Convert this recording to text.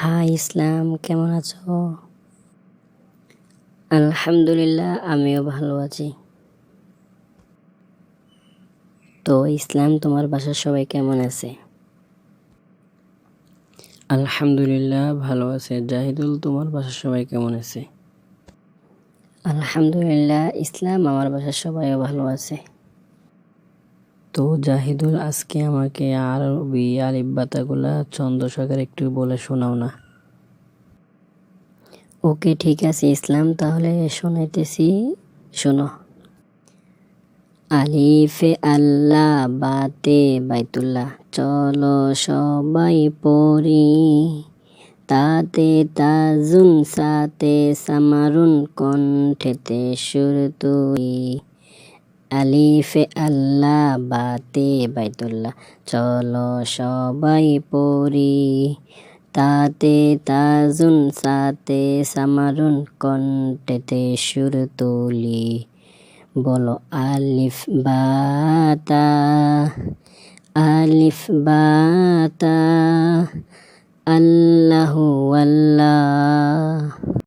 High ইসলাম, কেমন আছো? আলহামদুলিল্লাহ, আমিও ভালো আছি। তো ইসলাম, তোমার বাসার সবাই কেমন আছে? আলহামদুলিল্লাহ ভালো আছে। জাহিদুল, তোমার বাসার সবাই কেমন আছে? আলহামদুলিল্লাহ ইসলাম, আমার বাসার সবাইও ভালো আছে। তো জাহিদুল, আজকে আমাকে আরবি আলিফবাতাগুলা ছন্দ সহকারে একটু বলে শোনাও না। ওকে, ঠিক আছে ইসলাম, তাহলে শোনাইতেছি, শোনো। আলিফে আল্লাহ, বাতে বাইতুল্লাহ, চলো সবাই পড়ি। তাতে তাজুন, সাতে সামারুন, কণ্ঠেতে সুর তুলি। আলিফে আল্লাহ, বাতে বাইতুল্লাহ, চলো সবাই পড়ি। তাতে তাজুন, সাতে সামারুন, কণ্ঠেতে সুর তুলি। বলো আলিফ বাতা, আলিফ বাতা, আল্লাহু আল্লাহ।